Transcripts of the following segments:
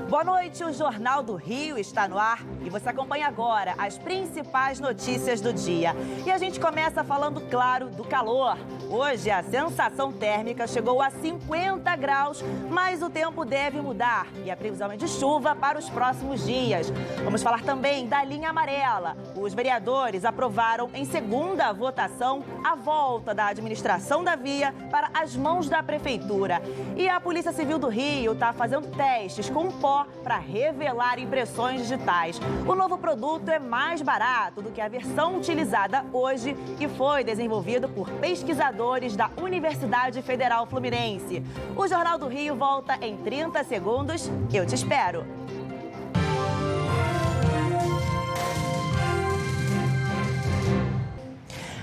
Boa noite, o Jornal do Rio está no ar e você acompanha agora as principais notícias do dia. E a gente começa falando, claro, do calor. Hoje a sensação térmica chegou a 50 graus, mas o tempo deve mudar e a previsão é de chuva para os próximos dias. Vamos falar também da linha amarela. Os vereadores aprovaram em segunda votação a volta da administração da via para as mãos da prefeitura. E a Polícia Civil do Rio está fazendo testes com pó para revelar impressões digitais. O novo produto é mais barato do que a versão utilizada hoje e foi desenvolvido por pesquisadores da Universidade Federal Fluminense. O Jornal do Rio volta em 30 segundos. Eu te espero.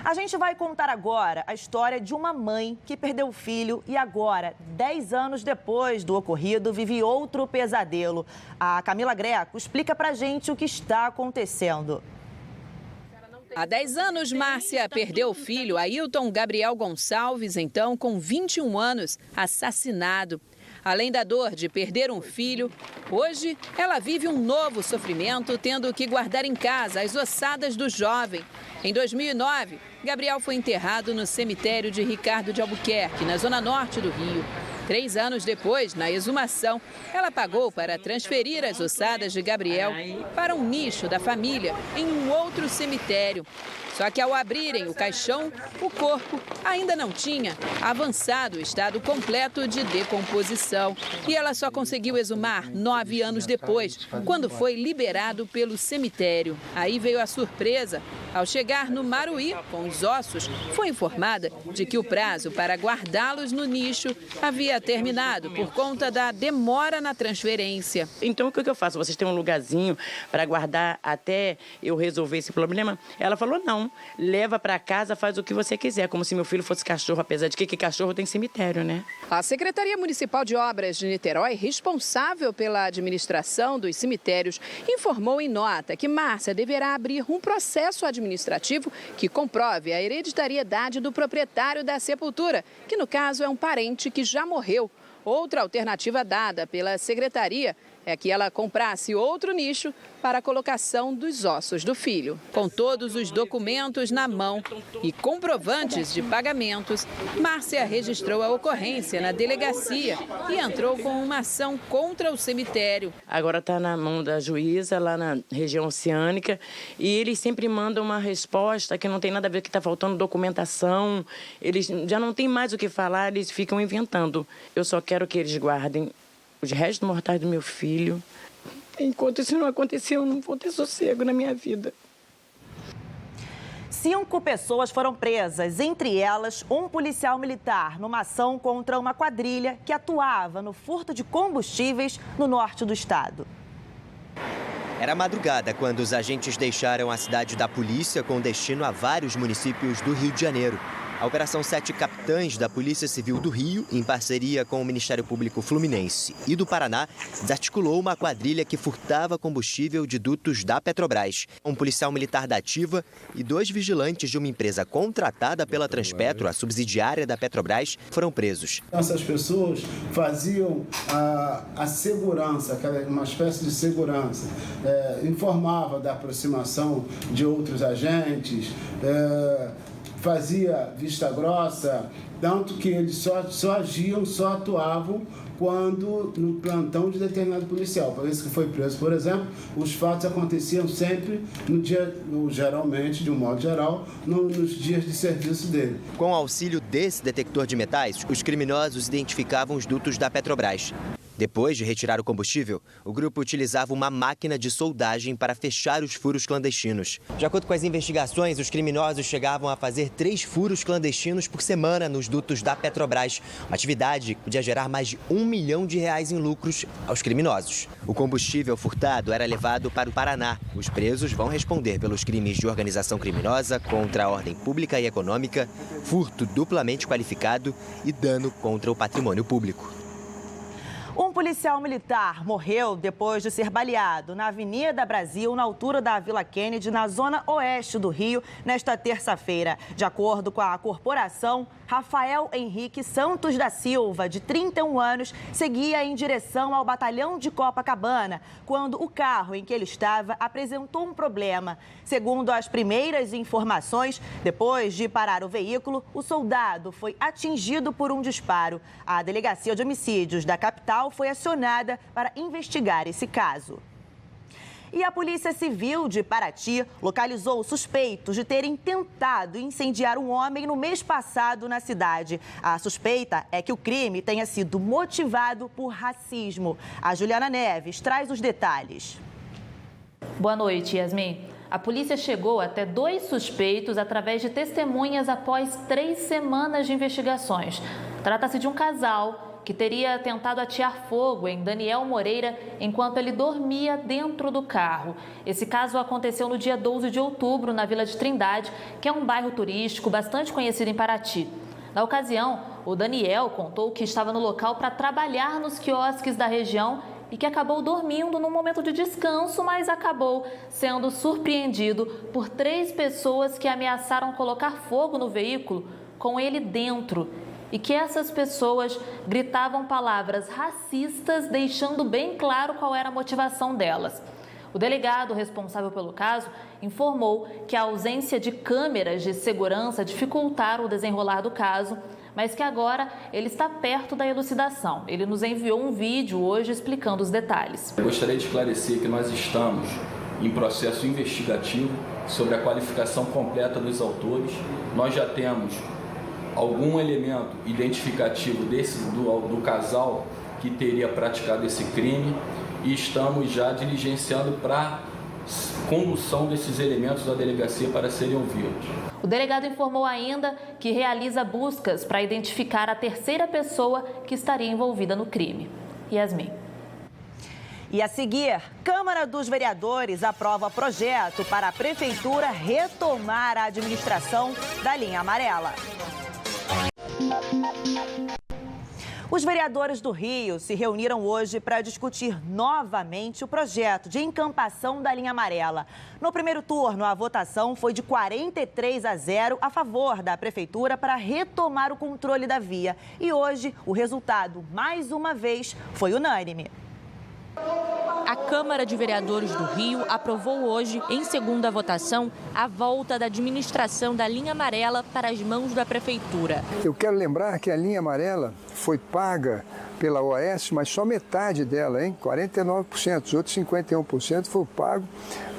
A gente vai contar agora a história de uma mãe que perdeu o filho e agora, 10 anos depois do ocorrido, vive outro pesadelo. A Camila Greco explica pra gente o que está acontecendo. Há 10 anos, Márcia perdeu o filho, Ailton Gabriel Gonçalves, então com 21 anos, assassinado. Além da dor de perder um filho, hoje ela vive um novo sofrimento, tendo que guardar em casa as ossadas do jovem. Em 2009, Gabriel foi enterrado no cemitério de Ricardo de Albuquerque, na zona norte do Rio. 3 anos depois, na exumação, ela pagou para transferir as ossadas de Gabriel para um nicho da família em um outro cemitério. Só que ao abrirem o caixão, o corpo ainda não tinha avançado estado completo de decomposição. E ela só conseguiu exumar 9 anos depois, quando foi liberado pelo cemitério. Aí veio a surpresa. Ao chegar no Maruí com os ossos, foi informada de que o prazo para guardá-los no nicho havia terminado por conta da demora na transferência. Então, o que eu faço? Vocês têm um lugarzinho para guardar até eu resolver esse problema? Ela falou, não, leva para casa, faz o que você quiser, como se meu filho fosse cachorro, apesar de que cachorro tem cemitério, né? A Secretaria Municipal de Obras de Niterói, responsável pela administração dos cemitérios, informou em nota que Márcia deverá abrir um processo administrativo que comprove a hereditariedade do proprietário da sepultura, que no caso é um parente que já morreu. Outra alternativa dada pela secretaria é que ela comprasse outro nicho para a colocação dos ossos do filho. Com todos os documentos na mão e comprovantes de pagamentos, Márcia registrou a ocorrência na delegacia e entrou com uma ação contra o cemitério. Agora está na mão da juíza, lá na região oceânica, e eles sempre mandam uma resposta que não tem nada a ver, que está faltando documentação, eles já não tem mais o que falar, eles ficam inventando. Eu só quero que eles guardem os restos mortais do meu filho. Enquanto isso não acontecer, eu não vou ter sossego na minha vida. 5 pessoas foram presas, entre elas um policial militar, numa ação contra uma quadrilha que atuava no furto de combustíveis no norte do estado. Era madrugada quando os agentes deixaram a cidade da polícia com destino a vários municípios do Rio de Janeiro. A Operação 7 Capitães da Polícia Civil do Rio, em parceria com o Ministério Público Fluminense e do Paraná, desarticulou uma quadrilha que furtava combustível de dutos da Petrobras. Um policial militar da Ativa e 2 vigilantes de uma empresa contratada pela Transpetro, a subsidiária da Petrobras, foram presos. Essas pessoas faziam a segurança, uma espécie de segurança, informava da aproximação de outros agentes, fazia vista grossa, tanto que eles só agiam, só atuavam quando no plantão de determinado policial. Por isso que foi preso, por exemplo, os fatos aconteciam sempre no dia, geralmente, de um modo geral, nos dias de serviço dele. Com o auxílio desse detector de metais, os criminosos identificavam os dutos da Petrobras. Depois de retirar o combustível, o grupo utilizava uma máquina de soldagem para fechar os furos clandestinos. De acordo com as investigações, os criminosos chegavam a fazer 3 furos clandestinos por semana nos dutos da Petrobras. Uma atividade que podia gerar mais de R$1 milhão em lucros aos criminosos. O combustível furtado era levado para o Paraná. Os presos vão responder pelos crimes de organização criminosa contra a ordem pública e econômica, furto duplamente qualificado e dano contra o patrimônio público. Um policial militar morreu depois de ser baleado na Avenida Brasil, na altura da Vila Kennedy, na zona oeste do Rio, nesta terça-feira. De acordo com a corporação, Rafael Henrique Santos da Silva, de 31 anos, seguia em direção ao batalhão de Copacabana, quando o carro em que ele estava apresentou um problema. Segundo as primeiras informações, depois de parar o veículo, o soldado foi atingido por um disparo. A Delegacia de Homicídios da capital foi acionada para investigar esse caso. E a Polícia Civil de Paraty localizou suspeitos de terem tentado incendiar um homem no mês passado na cidade. A suspeita é que o crime tenha sido motivado por racismo. A Juliana Neves traz os detalhes. Boa noite, Yasmin. A polícia chegou até 2 suspeitos através de testemunhas após 3 semanas de investigações. Trata-se de um casal que teria tentado atear fogo em Daniel Moreira enquanto ele dormia dentro do carro. Esse caso aconteceu no dia 12 de outubro, na Vila de Trindade, que é um bairro turístico bastante conhecido em Paraty. Na ocasião, o Daniel contou que estava no local para trabalhar nos quiosques da região e que acabou dormindo num momento de descanso, mas acabou sendo surpreendido por 3 pessoas que ameaçaram colocar fogo no veículo com ele dentro. E que essas pessoas gritavam palavras racistas, deixando bem claro qual era a motivação delas. O delegado responsável pelo caso informou que a ausência de câmeras de segurança dificultaram o desenrolar do caso, mas que agora ele está perto da elucidação. Ele nos enviou um vídeo hoje explicando os detalhes. Eu gostaria de esclarecer que nós estamos em processo investigativo sobre a qualificação completa dos autores. Nós já temos algum elemento identificativo do casal que teria praticado esse crime e estamos já diligenciando para condução desses elementos da delegacia para serem ouvidos. O delegado informou ainda que realiza buscas para identificar a terceira pessoa que estaria envolvida no crime. Yasmin. E a seguir, Câmara dos Vereadores aprova projeto para a Prefeitura retomar a administração da linha amarela. Os vereadores do Rio se reuniram hoje para discutir novamente o projeto de encampação da linha amarela. No primeiro turno, a votação foi de 43-0 a favor da Prefeitura para retomar o controle da via. E hoje, o resultado, mais uma vez, foi unânime. A Câmara de Vereadores do Rio aprovou hoje, em segunda votação, a volta da administração da linha amarela para as mãos da Prefeitura. Eu quero lembrar que a linha amarela foi paga pela OAS, mas só metade dela, hein? 49%, os outros 51% foi pago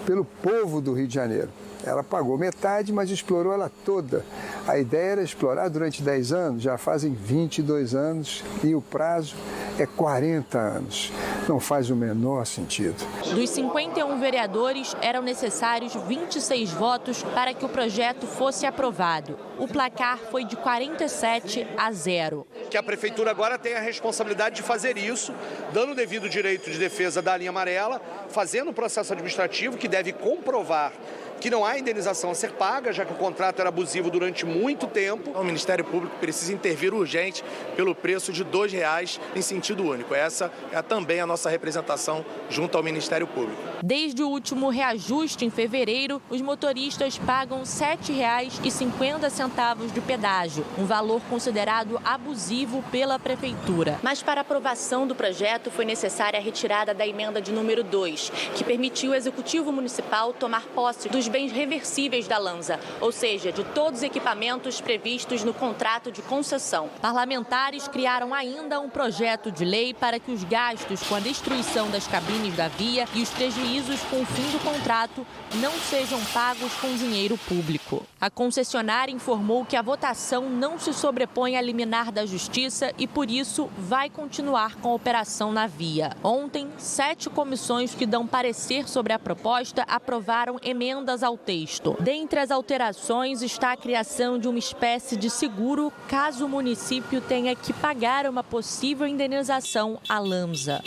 pelo povo do Rio de Janeiro. Ela pagou metade, mas explorou ela toda. A ideia era explorar durante 10 anos, já fazem 22 anos e o prazo é 40 anos. Não faz o menor sentido. Dos 51 vereadores, eram necessários 26 votos para que o projeto fosse aprovado. O placar foi de 47-0. Que a Prefeitura agora tem a responsabilidade de fazer isso, dando o devido direito de defesa da linha amarela, fazendo o processo administrativo que deve comprovar que não há indenização a ser paga, já que o contrato era abusivo durante muito tempo. O Ministério Público precisa intervir urgente pelo preço de R$ 2 em sentido único. Essa é também a nossa representação junto ao Ministério Público. Desde o último reajuste em fevereiro, os motoristas pagam R$ 7,50 de pedágio, um valor considerado abusivo pela Prefeitura. Mas para a aprovação do projeto foi necessária a retirada da emenda de número 2, que permitiu ao Executivo Municipal tomar posse dos bens reversíveis da Lanza, ou seja, de todos os equipamentos previstos no contrato de concessão. Parlamentares criaram ainda um projeto de lei para que os gastos com a destruição das cabines da via e os prejuízos com o fim do contrato não sejam pagos com dinheiro público. A concessionária informou que a votação não se sobrepõe à liminar da Justiça e, por isso, vai continuar com a operação na via. Ontem, 7 comissões que dão parecer sobre a proposta aprovaram emendas ao texto. Dentre as alterações está a criação de uma espécie de seguro caso o município tenha que pagar uma possível indenização à Lanza.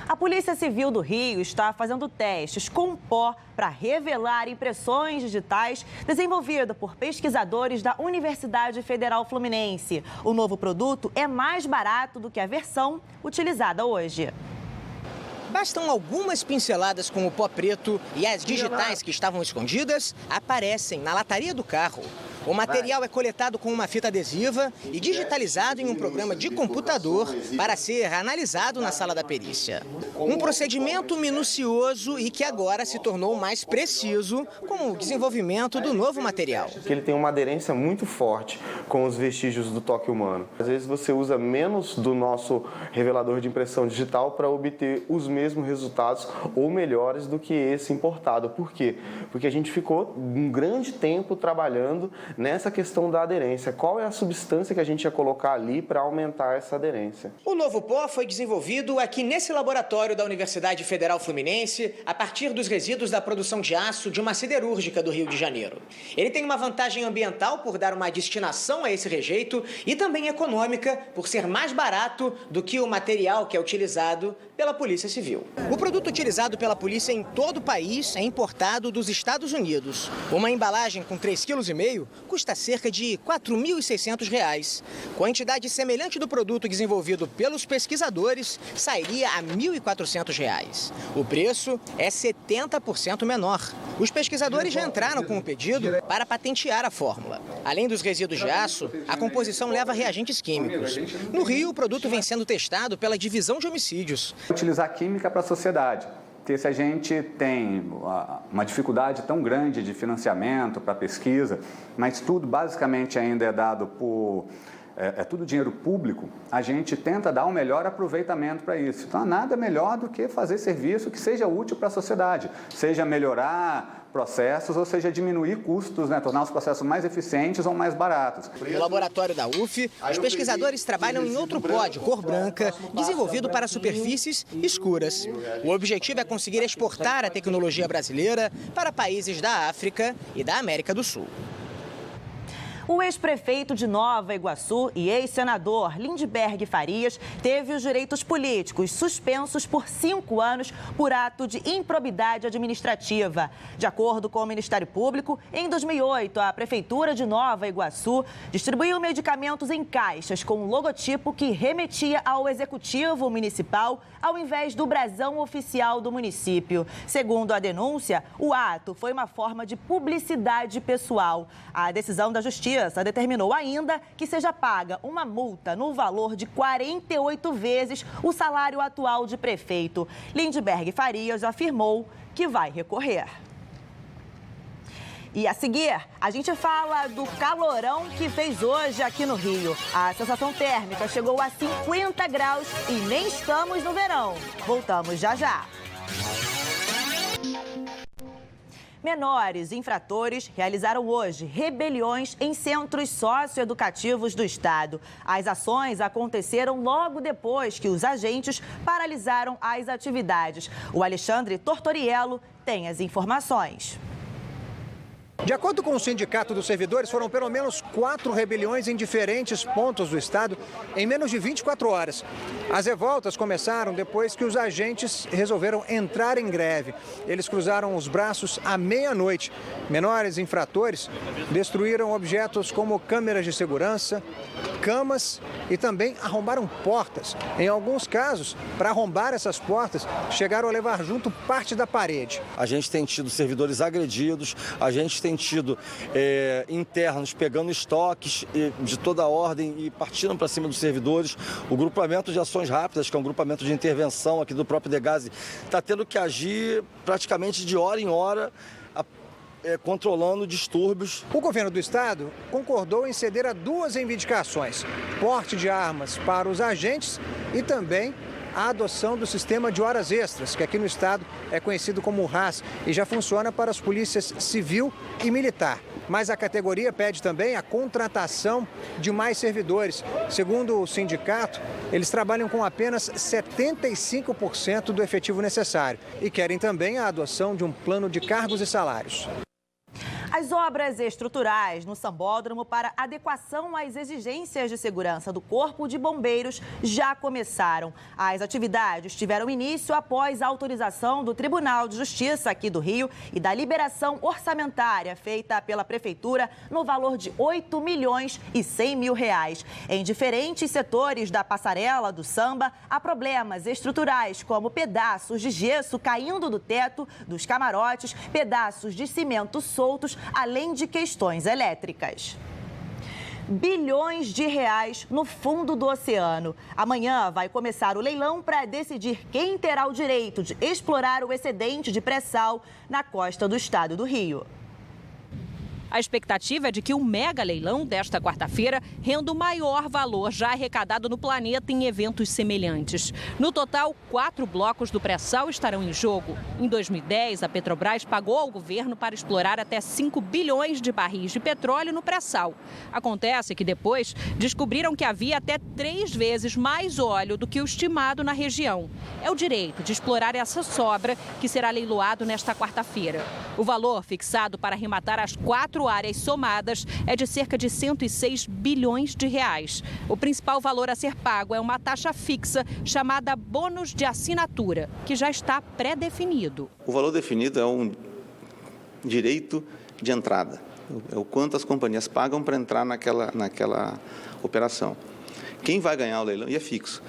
A Polícia Civil do Rio está fazendo testes com pó para revelar impressões digitais desenvolvido por pesquisadores da Universidade Federal Fluminense. O novo produto é mais barato do que a versão utilizada hoje. Bastam algumas pinceladas com o pó preto e as digitais que estavam escondidas aparecem na lataria do carro. O material é coletado com uma fita adesiva e digitalizado em um programa de computador para ser analisado na sala da perícia. Um procedimento minucioso e que agora se tornou mais preciso com o desenvolvimento do novo material. Ele tem uma aderência muito forte com os vestígios do toque humano. Às vezes você usa menos do nosso revelador de impressão digital para obter os mesmos resultados ou melhores do que esse importado. Por quê? Porque a gente ficou um grande tempo trabalhando nessa questão da aderência. Qual é a substância que a gente ia colocar ali para aumentar essa aderência? O novo pó foi desenvolvido aqui nesse laboratório da Universidade Federal Fluminense a partir dos resíduos da produção de aço de uma siderúrgica do Rio de Janeiro. Ele tem uma vantagem ambiental por dar uma destinação a esse rejeito e também econômica por ser mais barato do que o material que é utilizado pela Polícia Civil. O produto utilizado pela polícia em todo o país é importado dos Estados Unidos. Uma embalagem com 3,5 kg custa cerca de R$ 4.600. Quantidade semelhante do produto desenvolvido pelos pesquisadores sairia a R$ 1.400. O preço é 70% menor. Os pesquisadores já entraram com o pedido para patentear a fórmula. Além dos resíduos de aço, a composição leva reagentes químicos. No Rio, o produto vem sendo testado pela Divisão de Homicídios. Utilizar química para a sociedade. Porque se a gente tem uma dificuldade tão grande de financiamento para pesquisa, mas tudo basicamente ainda é dado por... É tudo dinheiro público, a gente tenta dar um melhor aproveitamento para isso. Então, nada melhor do que fazer serviço que seja útil para a sociedade, seja melhorar processos ou seja diminuir custos, né? Tornar os processos mais eficientes ou mais baratos. No laboratório da UF, os pesquisadores trabalham em outro pó de cor branca, desenvolvido para superfícies escuras. O objetivo é conseguir exportar a tecnologia brasileira para países da África e da América do Sul. O ex-prefeito de Nova Iguaçu e ex-senador Lindbergh Farias teve os direitos políticos suspensos por 5 anos por ato de improbidade administrativa. De acordo com o Ministério Público, em 2008, a Prefeitura de Nova Iguaçu distribuiu medicamentos em caixas com um logotipo que remetia ao Executivo Municipal ao invés do brasão oficial do município. Segundo a denúncia, o ato foi uma forma de publicidade pessoal. A decisão da Justiça determinou ainda que seja paga uma multa no valor de 48 vezes o salário atual de prefeito. Lindbergh Farias afirmou que vai recorrer. E a seguir, a gente fala do calorão que fez hoje aqui no Rio. A sensação térmica chegou a 50 graus e nem estamos no verão. Voltamos já já. Menores infratores realizaram hoje rebeliões em centros socioeducativos do estado. As ações aconteceram logo depois que os agentes paralisaram as atividades. O Alexandre Tortoriello tem as informações. De acordo com o Sindicato dos Servidores, foram pelo menos 4 rebeliões em diferentes pontos do estado em menos de 24 horas. As revoltas começaram depois que os agentes resolveram entrar em greve. Eles cruzaram os braços à meia-noite. Menores infratores destruíram objetos como câmeras de segurança, camas e também arrombaram portas. Em alguns casos, para arrombar essas portas, chegaram a levar junto parte da parede. A gente tem tido servidores agredidos, a gente tem tido internos pegando estoques de toda a ordem e partindo para cima dos servidores. O grupamento de ações rápidas, que é um grupamento de intervenção aqui do próprio Degase, está tendo que agir praticamente de hora em hora, controlando distúrbios. O governo do estado concordou em ceder a 2 reivindicações: porte de armas para os agentes e também a adoção do sistema de horas extras, que aqui no estado é conhecido como RAS e já funciona para as polícias civil e militar. Mas a categoria pede também a contratação de mais servidores. Segundo o sindicato, eles trabalham com apenas 75% do efetivo necessário e querem também a adoção de um plano de cargos e salários. As obras estruturais no Sambódromo para adequação às exigências de segurança do Corpo de Bombeiros já começaram. As atividades tiveram início após a autorização do Tribunal de Justiça aqui do Rio e da liberação orçamentária feita pela Prefeitura no valor de R$8.100.000. Em diferentes setores da passarela do samba, há problemas estruturais como pedaços de gesso caindo do teto dos camarotes, pedaços de cimento soltos, além de questões elétricas. Bilhões de reais no fundo do oceano. Amanhã vai começar o leilão para decidir quem terá o direito de explorar o excedente de pré-sal na costa do estado do Rio. A expectativa é de que o mega leilão desta quarta-feira renda o maior valor já arrecadado no planeta em eventos semelhantes. No total, 4 blocos do pré-sal estarão em jogo. Em 2010, a Petrobras pagou ao governo para explorar até 5 bilhões de barris de petróleo no pré-sal. Acontece que depois descobriram que havia até 3 vezes mais óleo do que o estimado na região. É o direito de explorar essa sobra que será leiloado nesta quarta-feira. O valor fixado para arrematar as 4 áreas somadas é de cerca de 106 bilhões de reais. O principal valor a ser pago é uma taxa fixa chamada bônus de assinatura, que já está pré-definido. O valor definido é um direito de entrada. É o quanto as companhias pagam para entrar naquela operação. Quem vai ganhar o leilão, e é fixo,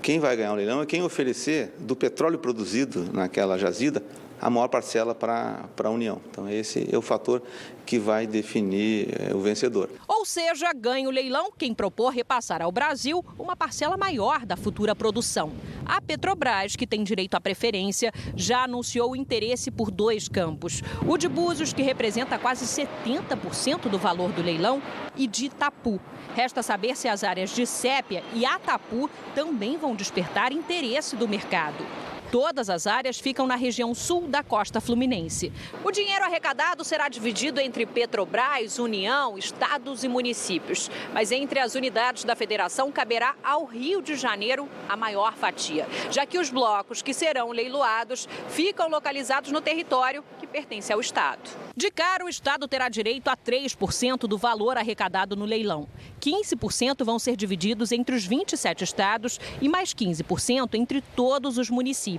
quem vai ganhar o leilão é quem oferecer do petróleo produzido naquela jazida a maior parcela para a União. Então, esse é o fator que vai definir o vencedor. Ou seja, ganha o leilão quem propor repassar ao Brasil uma parcela maior da futura produção. A Petrobras, que tem direito à preferência, já anunciou o interesse por 2 campos. O de Búzios, que representa quase 70% do valor do leilão, e de Itapu. Resta saber se as áreas de Sépia e Atapu também vão despertar interesse do mercado. Todas as áreas ficam na região sul da costa fluminense. O dinheiro arrecadado será dividido entre Petrobras, União, estados e municípios. Mas entre as unidades da federação caberá ao Rio de Janeiro a maior fatia, já que os blocos que serão leiloados ficam localizados no território que pertence ao estado. De cara, o estado terá direito a 3% do valor arrecadado no leilão. 15% vão ser divididos entre os 27 estados e mais 15% entre todos os municípios.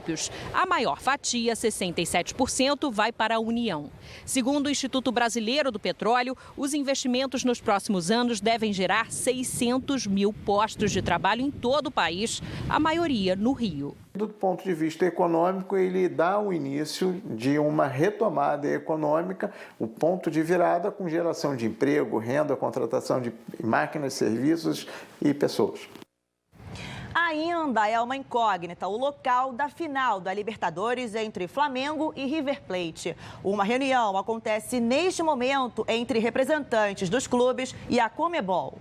A maior fatia, 67%, vai para a União. Segundo o Instituto Brasileiro do Petróleo, os investimentos nos próximos anos devem gerar 600 mil postos de trabalho em todo o país, a maioria no Rio. Do ponto de vista econômico, ele dá o início de uma retomada econômica, o ponto de virada com geração de emprego, renda, contratação de máquinas, serviços e pessoas. Ainda é uma incógnita o local da final da Libertadores entre Flamengo e River Plate. Uma reunião acontece neste momento entre representantes dos clubes e a Conmebol.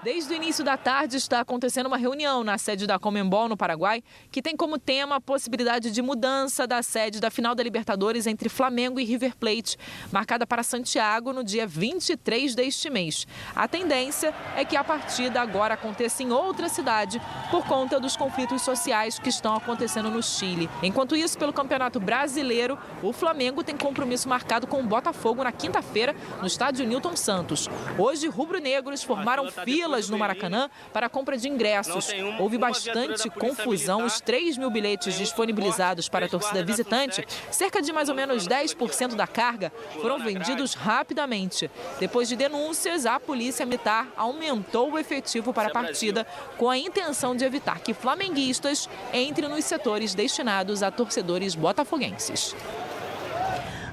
Desde o início da tarde está acontecendo uma reunião na sede da Conmebol, no Paraguai, que tem como tema a possibilidade de mudança da sede da final da Libertadores entre Flamengo e River Plate, marcada para Santiago no dia 23 deste mês. A tendência é que a partida agora aconteça em outra cidade por conta dos conflitos sociais que estão acontecendo no Chile. Enquanto isso, pelo Campeonato Brasileiro, o Flamengo tem compromisso marcado com o Botafogo na quinta-feira no estádio Newton Santos. Hoje, rubro-negros formaram fila no Maracanã para a compra de ingressos. Houve bastante confusão. Os 3 mil bilhetes disponibilizados para a torcida visitante, cerca de mais ou menos 10% da carga, foram vendidos rapidamente. Depois de denúncias, a Polícia Militar aumentou o efetivo para a partida com a intenção de evitar que flamenguistas entrem nos setores destinados a torcedores botafoguenses.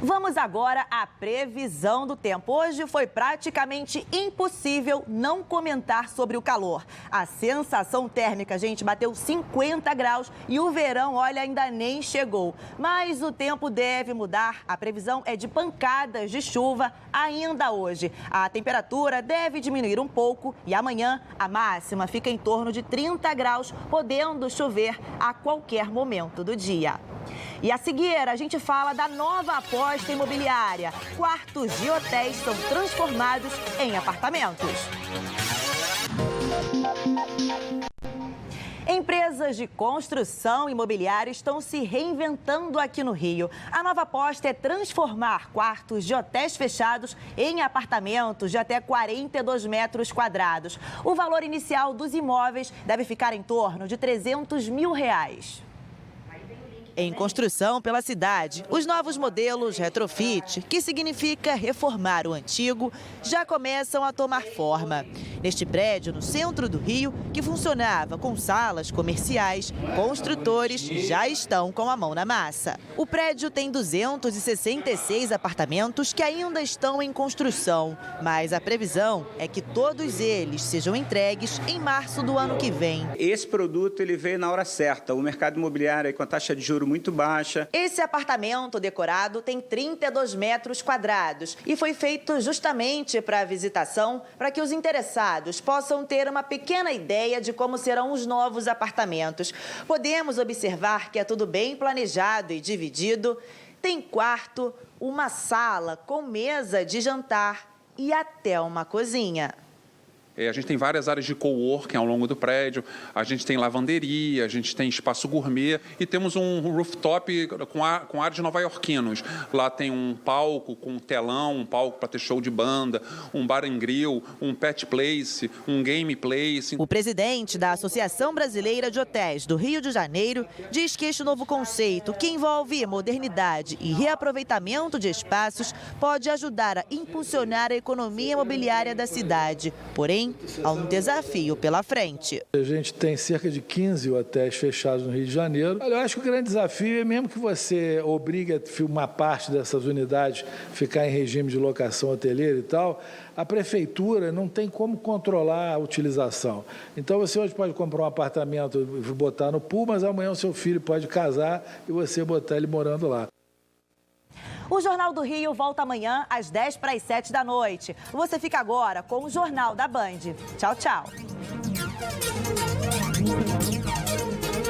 Vamos agora à previsão do tempo. Hoje foi praticamente impossível não comentar sobre o calor. A sensação térmica, gente, bateu 50 graus e o verão, olha, ainda nem chegou. Mas o tempo deve mudar. A previsão é de pancadas de chuva ainda hoje. A temperatura deve diminuir um pouco e amanhã a máxima fica em torno de 30 graus, podendo chover a qualquer momento do dia. E a seguir, a gente fala da nova aposta imobiliária. Quartos de hotéis são transformados em apartamentos. Empresas empresas de construção imobiliária estão se reinventando aqui no Rio. A nova aposta é transformar quartos de hotéis fechados em apartamentos de até 42 metros quadrados. O valor inicial dos imóveis deve ficar em torno de R$300 mil. Em construção pela cidade, os novos modelos retrofit, que significa reformar o antigo, já começam a tomar forma. Neste prédio, no centro do Rio, que funcionava com salas comerciais, construtores já estão com a mão na massa. O prédio tem 266 apartamentos que ainda estão em construção, mas a previsão é que todos eles sejam entregues em março do ano que vem. Esse produto ele veio na hora certa. O mercado imobiliário com a taxa de juros muito baixa. Esse apartamento decorado tem 32 metros quadrados e foi feito justamente para a visitação, para que os interessados possam ter uma pequena ideia de como serão os novos apartamentos. Podemos observar que é tudo bem planejado e dividido. Tem quarto, uma sala com mesa de jantar e até uma cozinha. A gente tem várias áreas de coworking ao longo do prédio, a gente tem lavanderia, a gente tem espaço gourmet e temos um rooftop com ar de nova-iorquinos. Lá tem um palco com um telão, um palco para ter show de banda, um bar and grill, um pet place, um game place. O presidente da Associação Brasileira de Hotéis do Rio de Janeiro diz que este novo conceito, que envolve modernidade e reaproveitamento de espaços, pode ajudar a impulsionar a economia imobiliária da cidade. Porém, há um desafio pela frente. A gente tem cerca de 15 hotéis fechados no Rio de Janeiro. Eu acho que o grande desafio é mesmo que você obrigue uma parte dessas unidades a ficar em regime de locação hoteleira e tal, a prefeitura não tem como controlar a utilização. Então você hoje pode comprar um apartamento e botar no pool, mas amanhã o seu filho pode casar e você botar ele morando lá. O Jornal do Rio volta amanhã às 6:50 da noite. Você fica agora com o Jornal da Band. Tchau, tchau.